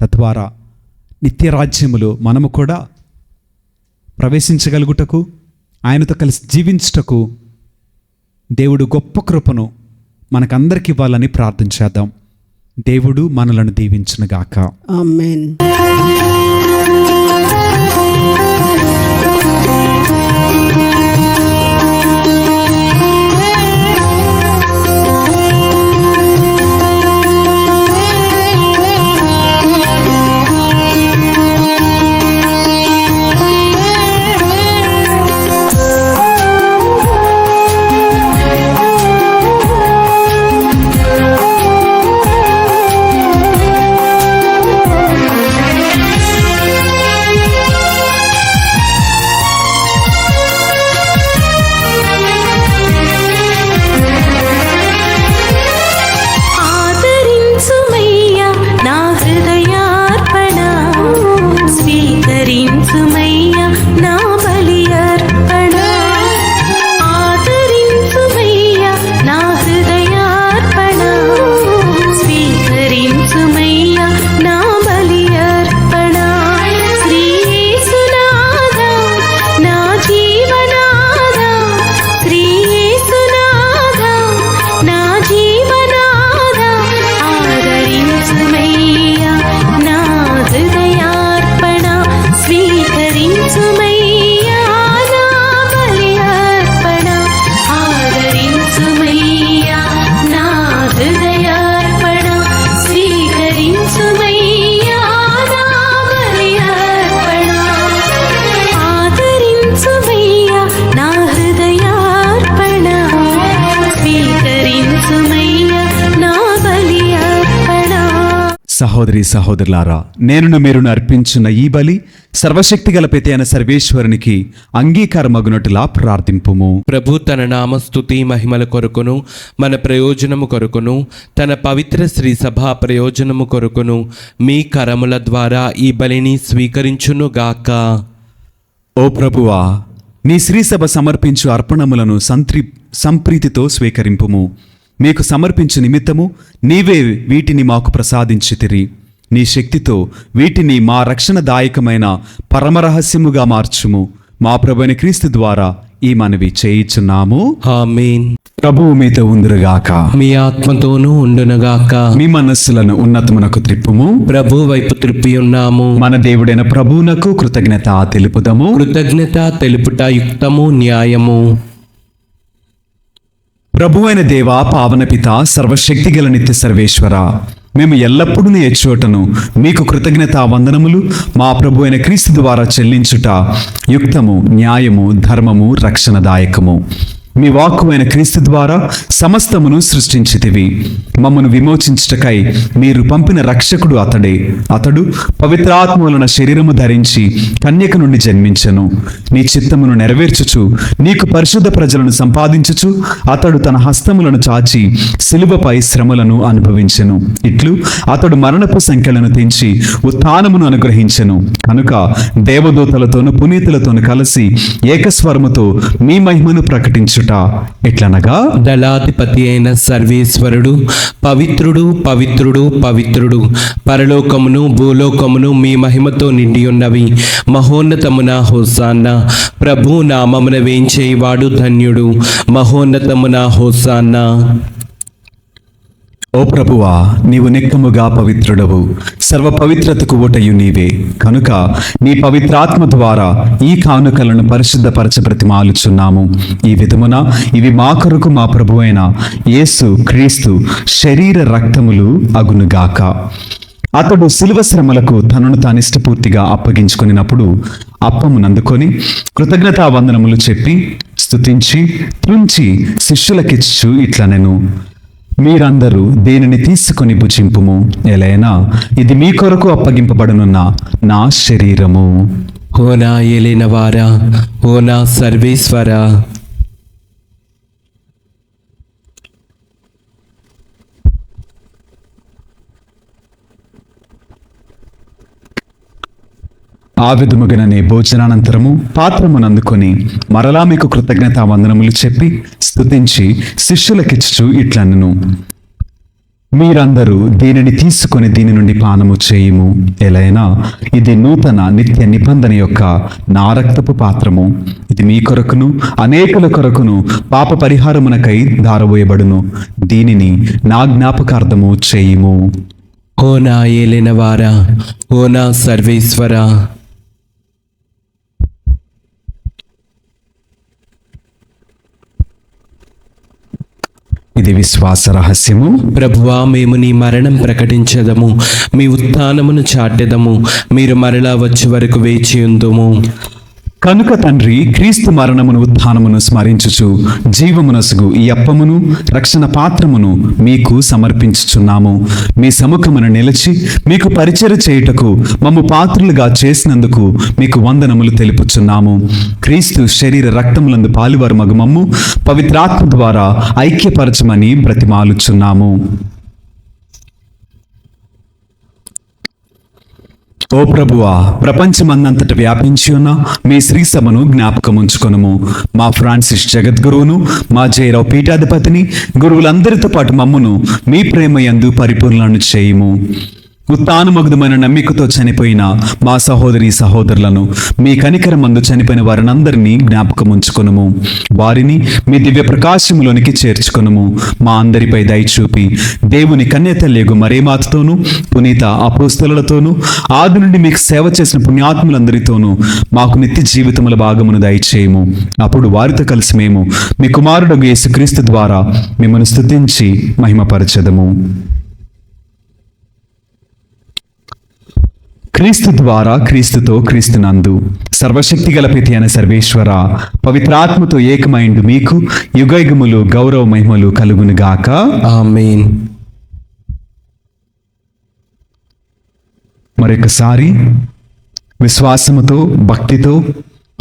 తద్వారా నిత్య రాజ్యములో మనము కూడా ప్రవేశించగలుగుటకు, ఆయనతో కలిసి జీవించుటకు దేవుడు గొప్ప కృపను మనకందరికి ఇవ్వాలని ప్రార్థన చేద్దాం. దేవుడు మనలను దీవించునుగాక. ఆమేన్. ఆదరించుమయ్యా నా హృదయార్పణ, స్వీకరించుమయ్యా నా బలి అర్పణ. ఆదరించుమయ్యా నా హృదయార్పణ, స్వీకరించుమయ్యా నా బలి అర్పణ. శ్రీ యేసునాథా నా జీవనాథా, శ్రీ యేసునాథా నా జీవనాథా, ఆదరించుమయ్యా నా హృదయార్పణ, స్వీకరించుమయ్యా నా బలి అర్పణ. ఆదరించుమయ్యా నా హృదయార్పణ, స్వీకరించుమయ్యా నా బలి అర్పణ. ఆదరించుమయ్యా నా హృదయార్పణ, స్వీకరించుమయ్యా నా బలి అర్పణ. సహోదరి సహోదరులారా, నేనును మీరును అర్పించిన ఈ బలి సర్వశక్తిగల పిత అయిన సర్వేశ్వరునికి అంగీకారమగునట్టులా ప్రార్థింపుము. ప్రభు తన నామస్తుతి మహిమల కొరకును మన ప్రయోజనము కొరకును తన పవిత్ర శ్రీ సభా ప్రయోజనము కొరకును మీ కరముల ద్వారా ఈ బలిని స్వీకరించునుగాక. ఓ ప్రభువా, నీ శ్రీసభ సమర్పించు అర్పణములను సంప్రీతితో స్వీకరింపుము. మీకు సమర్పించు నిమిత్తము నీవే వీటిని మాకు ప్రసాదించితిరి. నీ శక్తితో వీటిని మా రక్షణదాయకమైన పరమరహస్యముగా మార్చుము. మా ప్రభువైన క్రీస్తు ద్వారా ఈ మనవి చేయుచున్నాము. ఆమేన్. ప్రభువు మీతో ఉందురుగాక. మీ ఆత్మతోనూ ఉండునుగాక. మీ మనస్సులను ఉన్నతమునకు త్రిప్పుము. ప్రభు వైపు త్రిప్పి ఉన్నాము. మన దేవుడైన ప్రభువునకు కృతజ్ఞత తెలుపుదము. కృతజ్ఞత తెలుపుట యుక్తము, న్యాయము. ప్రభువైన దేవా, పావన పిత, సర్వశక్తిగల నిత్య సర్వేశ్వర, మేము ఎల్లప్పుడూ నీ చోటను మీకు కృతజ్ఞతా వందనములు మా ప్రభు అయిన క్రీస్తు ద్వారా చెల్లించుట యుక్తము, న్యాయము, ధర్మము, రక్షణదాయకము. మీ వాక్కు అయిన క్రీస్తు ద్వారా సమస్తమును సృష్టించితివి. మమ్మను విమోచించుటకై మీరు పంపిన రక్షకుడు అతడే. అతడు పవిత్రాత్మ వలన శరీరము ధరించి కన్యక నుండి జన్మించెను. నీ చిత్తమును నెరవేర్చుచు నీకు పరిశుద్ధ ప్రజలను సంపాదించుచు అతడు తన హస్తములను చాచి సిలువపై శ్రమలను అనుభవించెను. ఇట్లు అతడు మరణపు సంఖ్యలను తెంచి ఉత్థానమును అనుగ్రహించెను. కనుక దేవదూతలతోను పునీతులతోను కలిసి ఏకస్వరముతో మీ మహిమను ప్రకటించుట ఎట్లనగా, దళాధిపతి అయిన సర్వేశ్వరుడు పవిత్రుడు, పవిత్రుడు, పవిత్రుడు. పరలోకమును భూలోకమును మీ మహిమతో నిండి ఉన్నవి. మహోన్నతమున హోసాన్నా. ప్రభు నామమున వేంచేవాడు ధన్యుడు. మహోన్నతమున హోసాన్నా. ఓ ప్రభువా, నీవు నిక్కముగా పవిత్రుడవు. సర్వ పవిత్రతకు ఊటయు నీవే. కనుక నీ పవిత్రాత్మ ద్వారా ఈ కానుకలను పరిశుద్ధపరచ బ్రతిమాలుచున్నాము. ఈ విధమున ఇవి మా కొరకు మా ప్రభువైన యేసు క్రీస్తు శరీర రక్తములు అగునుగాక. అతడు శిలువ శ్రమలకు తనను తానిష్టపూర్తిగా అప్పగించుకొనినప్పుడు అప్పమునందుకొని కృతజ్ఞతా వందనములు చెప్పి స్తుతించి త్రుంచి శిష్యులకిచ్చు ఇట్లనెను, మీరందరూ దీనిని తీసుకొని భుజింపుము, ఎలైనా ఇది మీ కొరకు అప్పగింపబడనున్న నా శరీరము. ఓ నా ఏలినవారా, ఓ నా సర్వేశ్వరా, ఆ విధముగానే భోజనానంతరము పాత్రమునందుకొని మరలా మీకు కృతజ్ఞతా వందనములు చెప్పి స్తుతించి శిష్యులకిచ్చు ఇట్లనెను, మీరందరూ దీనిని తీసుకొని దీని నుండి పానము చేయుము, ఎలైనా ఇది నూతన నిత్య నిబంధన యొక్క నా రక్తపు పాత్రము, ఇది మీ కొరకును అనేకుల కొరకును పాప పరిహారమునకై దారబోయబడును, దీనిని నా జ్ఞాపకార్థము చేయుము. ఓ నా ఏలినవారా, ఓ నా సర్వేశ్వరా, ఇది విశ్వాస రహస్యము. ప్రభువా, మేము నీ మరణం ప్రకటించదము, మీ ఉత్థానమును చాటెదము, మీరు మరలా వచ్చే వరకు వేచి ఉందుము. కనుక తండ్రి, క్రీస్తు మరణమును ఉత్థానమును స్మరించుచు జీవమునసుగు ఈ అప్పమును రక్షణ పాత్రమును మీకు సమర్పించుచున్నాము. మీ సముఖమును నిలిచి మీకు పరిచర్య చేయుటకు మమ్ము పాత్రులుగా చేసినందుకు మీకు వందనములు తెలుపుచున్నాము. క్రీస్తు శరీర రక్తములందు పాలువారు మగు మమ్ము పవిత్రాత్మ ద్వారా ఐక్యపరచమని బ్రతిమాలుచున్నాము. ఓ ప్రభువా, ప్రపంచమందంతట వ్యాపించి ఉన్న మీ శ్రీ సభను జ్ఞాపకముంచుకొనుము. మా ఫ్రాన్సిస్ జగద్గురువును, మా జయరావు పీఠాధిపతిని, గురువులందరితో పాటు మమ్మును మీ ప్రేమ యందు పరిపూర్ణలను చేయుము. ఉత్తానమగుదమైన నమ్మికతో చనిపోయిన మా సహోదరి సహోదరులను, మీ కనికరమందు చనిపోయిన వారినందరినీ జ్ఞాపకముంచుకొనుము. వారిని మీ దివ్య ప్రకాశములోనికి చేర్చుకొనుము. మా అందరిపై దయచూపి దేవుని కన్యతల్యగు మరేమాతతోనూ పునీత అపోస్తలులతోనూ ఆది నుండి మీకు సేవ చేసిన పుణ్యాత్ములందరితోనూ మాకు నిత్య జీవితముల భాగమును దయచేయము. అప్పుడు వారితో కలిసి మేము మీ కుమారుడు యేసుక్రీస్తు ద్వారా మిమ్మల్ని స్తుతించి మహిమపరచెదము. క్రీస్తు ద్వారా, క్రీస్తుతో, క్రీస్తునందు సర్వశక్తి గల పితి అయిన సర్వేశ్వర, పవిత్రాత్మతో ఏకమైండు మీకు యుగయుగములు గౌరవ మహిమలు కలుగునుగాక. ఆమేన్. మరొకసారి విశ్వాసముతో, భక్తితో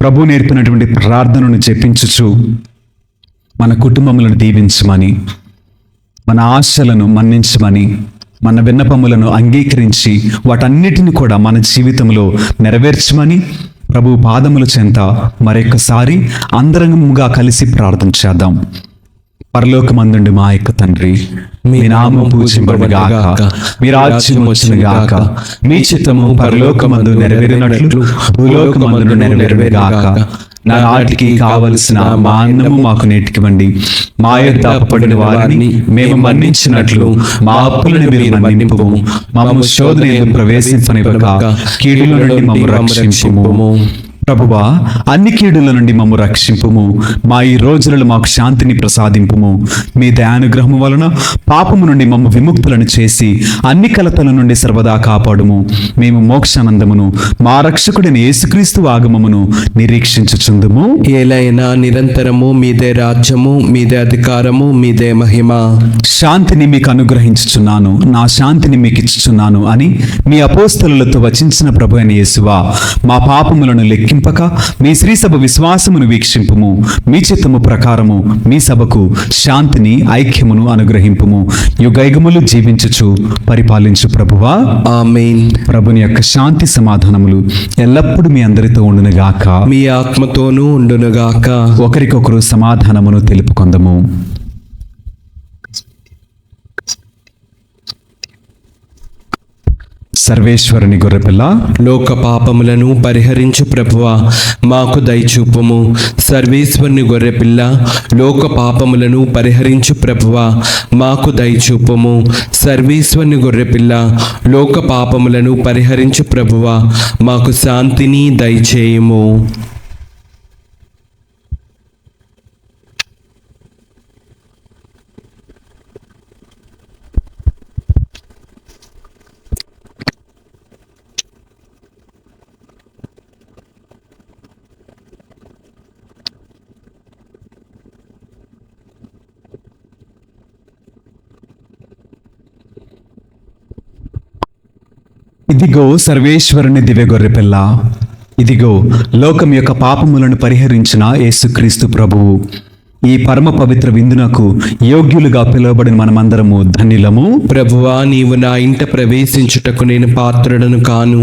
ప్రభు నేర్పినటువంటి ప్రార్థనను జపించుచు మన కుటుంబములను దీవించమని, మన ఆశలను మన్నించమని, మన విన్నపములను అంగీకరించి వాటన్నిటిని కూడా మన జీవితంలో నెరవేర్చమని ప్రభు పాదముల చెంత మరొకసారి అందరంగా కలిసి ప్రార్థన చేద్దాం. పరలోకమందుండి మా యొక్క తండ్రి, మీ నామము పూజింపబడుగాక, మీ రాజ్యం వచ్చునుగాక, మీ చిత్తము పరలోకమందు నెరవేరినట్లు భూలోకమందు నెరవేరుగాక. నాటికి కావలసిన మా అన్నము మాకు నేటికివ్వండి. మా యొద్ద అప్పుపడిన వారిని మేము మన్నించినట్లు మా అప్పులను మీరు మన్నింపుము. మమ్ము శోధన యందు ప్రవేశింపనివ్వక కీడుల నుండి మమ్ము రక్షింపుము. ప్రభువా, అన్ని కీడుల నుండి మమ్ము రక్షింపుము. మా ఈ రోజులలో మాకు శాంతిని ప్రసాదింపుము. మీ దయానుగ్రహము వలన పాపము నుండి మమ్ము విముక్తులను చేసి అన్ని కలతల నుండి సర్వదా కాపాడుము. మేము మోక్షానందమును మా రక్షకుడైన యేసుక్రీస్తు ఆగమమును నిరీక్షించుచుందుము. ఏలైనా నిరంతరము మీదే రాజ్యము, మీదే అధికారము, మీదే మహిమ. శాంతిని మీకు అనుగ్రహించుచున్నాను, నా శాంతిని మీకు ఇచ్చుచున్నాను అని మీ అపోస్తలులతో వచించిన ప్రభు అయిన యేసువా, మా పాపములను లెక్కింపక మీ శ్రీ సభ విశ్వాసమును వీక్షింపుము. మీ చిత్తము ప్రకారము మీ సభకు శాంతిని, ఐక్యమును అనుగ్రహింపుము. యుగయుగములు జీవించుచు పరిపాలించు ప్రభువా. ఆమేన్. ప్రభుని యొక్క శాంతి సమాధానములు ఎల్లప్పుడూ మీ అందరితో ఉండునుగాక. మీ ఆత్మతోనూ ఉండునుగాక. ఒకరికొకరు సమాధానమును తెలుపుకొందము. సర్వేశ్వరుని గొర్రెపిల్ల, లోక పాపములను పరిహరించు ప్రభువా, మాకు దయచూపుము. సర్వేశ్వరుని గొర్రెపిల్ల, లోక పాపములను పరిహరించు ప్రభువా, మాకు దయచూపుము. సర్వేశ్వరుని గొర్రెపిల్ల, లోక పాపములను పరిహరించు ప్రభువా, మాకు శాంతిని దయచేయుము. ఇదిగో సర్వేశ్వరుని దివ్య గొర్రెపిల్ల, ఇదిగో లోకం యొక్క పాపములను పరిహరించిన యేసుక్రీస్తు ప్రభువు. ఈ పరమ పవిత్ర విందునకు యోగ్యులుగా పిలువబడిన మనమందరము ధన్యులము. ప్రభువా, నీవు నా ఇంట ప్రవేశించుటకు నేను పాత్రుడను కాను,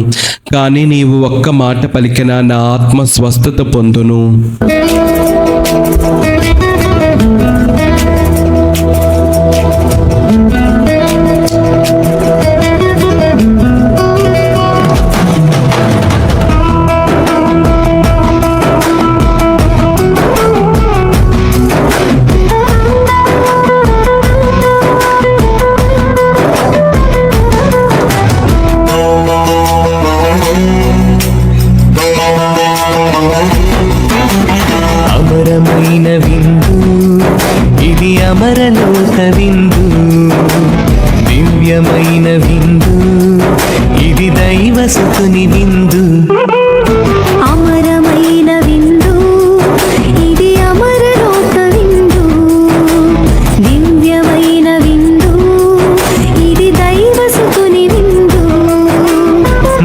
కానీ నీవు ఒక్క మాట పలికిన నా ఆత్మ స్వస్థత పొందును. అమరమైన విందు ఇది, అమరలోక విందు. దివ్యమైన విందు ఇది, దైవసుతుని విందు. అమరమైన విందు ఇది, అమరలోక విందు. దివ్యమైన విందు ఇది, దైవసుతుని విందు.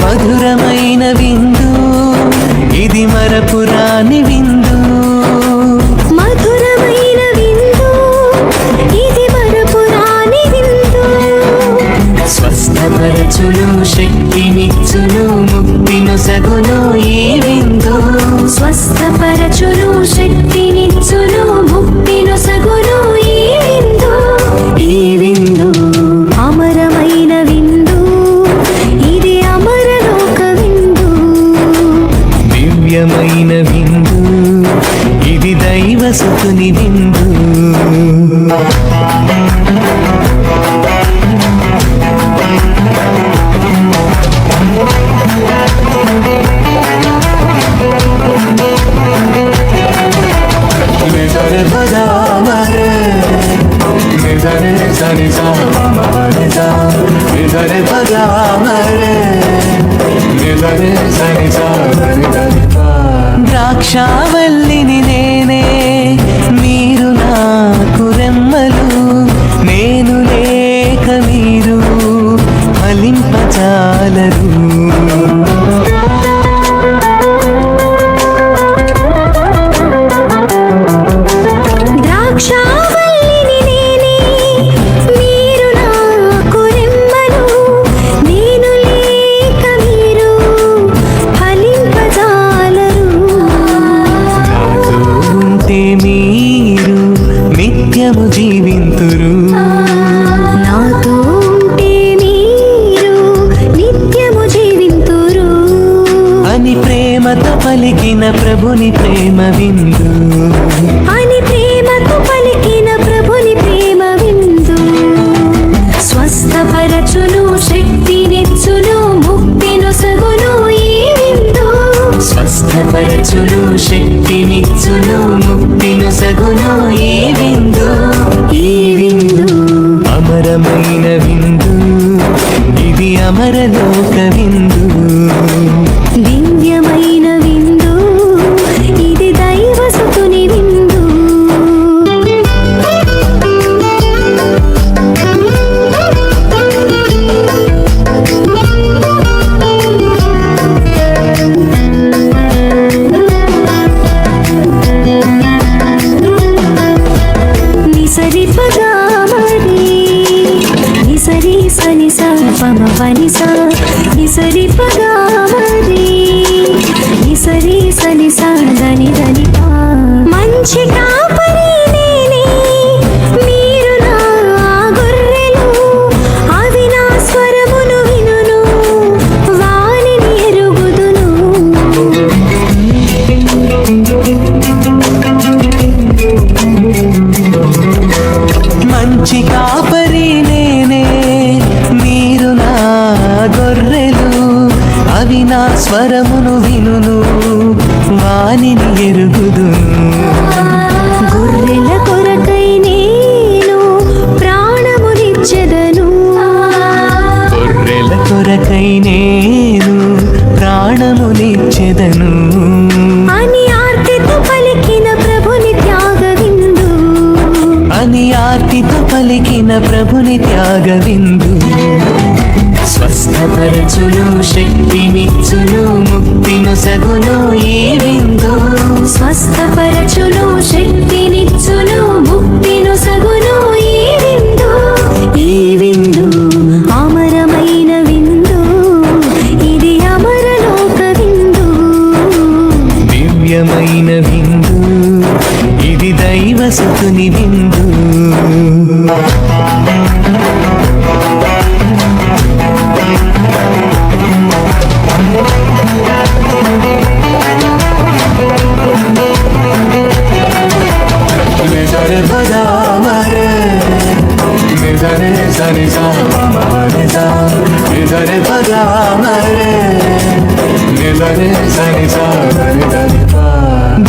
మధురమైన విందు ఇది, మరపురాని విందు. మధురమైన విందు ఇది, మరపురాని విందు. స్వస్థపరచును, శక్తినిచ్చును, ముక్తినొసగును ఈ విందు. స్వస్థపరచును, శక్తినిచ్చును, ముక్తినొసగును ఈ విందు. ఈ విందు అమరమైన విందు ఇది, అమరలోక విందు. దివ్యమైన విందు ఇది, దైవసుతుని విందు. ద్రాక్షావల్లిని నేనే, మీరు నాకు రెమ్మలు. నేను లేక మీరు ఫలింపజాలరు. ద్రాక్షావల్లిని నేనే, మీరు నాకు రెమ్మలు. నేను లేక మీరు ఫలింపజాలరు. నాతో ఉంటే మీరు నిత్యము జీవింతురు. నాతో ఉంటే మీరు నిత్యము జీవింతురు. అని ప్రేమతో పలికిన ప్రభుని ప్రేమ విందు. అని ప్రేమతో పలికిన ప్రభుని ప్రేమ విందు. స్వస్థపరచును, శక్తినిచ్చును, ముక్తినొసగును ఈ విందు. స్వస్థపరచును, శక్తినిచ్చును, ముక్తినొసగును ఈ విందు. ఈ విందు అమరమైన విందు ఇది, అమరలోక విందు. దివ్యమైన విందు ఇది, దైవసుతుని విందు. నిసరి పగామరి, నిసరి సని స పమ పని స. నిసరి పగామరి, నిసరి సని స దని దని పా. మంచి కాపరి నేనే, మీరు నా గొర్రెలు. అవి నా స్వరమును వినును, వానిని ఎరుగుదును. మంచి కాపరి నేనే, మీరు నా గొర్రెలు. అవి నా స్వరమును వినును, వానిని ఎరుగుదును. గొర్రెల కొరకై నేను ప్రాణమునిచ్చెదను. గొర్రెల కొరకై నేను ప్రాణమునిచ్చెదను. అని ఆర్తితో పలికిన ప్రభుని త్యాగ విందు. అని ఆర్తితో పలికిన ప్రభుని త్యాగ విందు. స్వస్థపరచు, స్వస్థపరచును శక్తినిచ్చును ముక్తిను సగును ఈ విందు స్వస్థపరచును శక్తినిచ్చును ముక్తిను సగును ఈ విందు ఈ విందు అమరమైన విందు ఇది అమరలోక విందు దివ్యమైన విందు ఇది దైవసుతుని విందు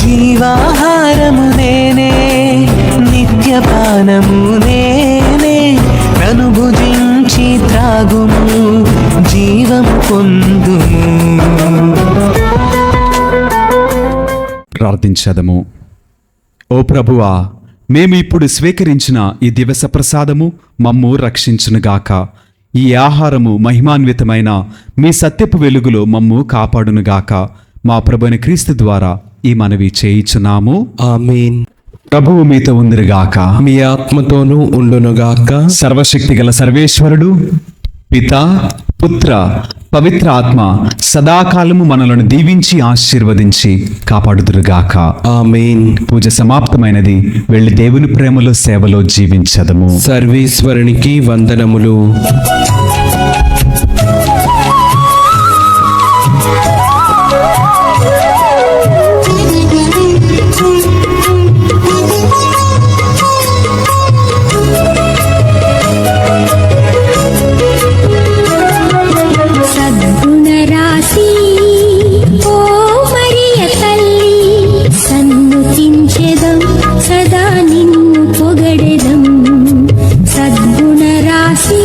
జీవాహారము నేనే నిత్యపానము నేనే నన్ను భుజించి త్రాగుము జీవము పొందుము. ప్రార్థించదము. ఓ ప్రభువా, మేము ఇప్పుడు స్వీకరించిన ఈ దివస ప్రసాదము మమ్ము రక్షించునుగాక. ఈ ఆహారము మహిమాన్వితమైన మీ సత్యపు వెలుగులో మమ్ము కాపాడునుగాక. మా ప్రభువైన క్రీస్తు ద్వారా ఈ మనవి చేయిచున్నాము. ఆమేన్. ప్రభువు మీతో ఉందిరుగాక. మీ ఆత్మతోనూ ఉండునుగాక. సర్వశక్తి గల సర్వేశ్వరుడు పిత పుత్ర పవిత్ర ఆత్మ సదాకాలము మనలను దీవించి ఆశీర్వదించి కాపాడుదురుగాక. ఆమేన్. పూజ సమాప్తమైనది. వెళ్ళి దేవుని ప్రేమలో సేవలో జీవించదము. సర్వేశ్వరునికి వందనములు. సద్గుణరాశి ఓ మరియ తల్లి సన్నుతించెదం సదా నిన్ను పొగడెదం. సద్గుణరాశి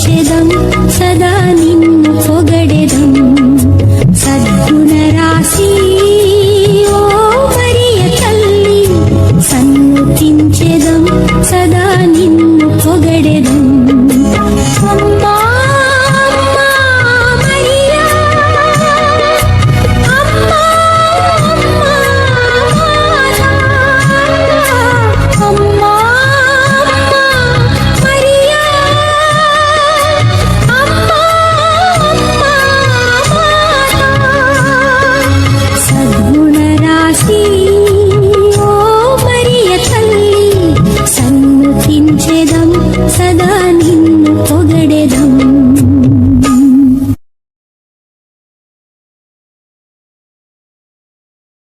సన్నుతించెదం సదా నిన్ను పొగడెదం సద్గుణ రాశి ఓ మరియ తల్లి సన్నుతించెదం సదా నిన్ను పొగడెదం అమ్మ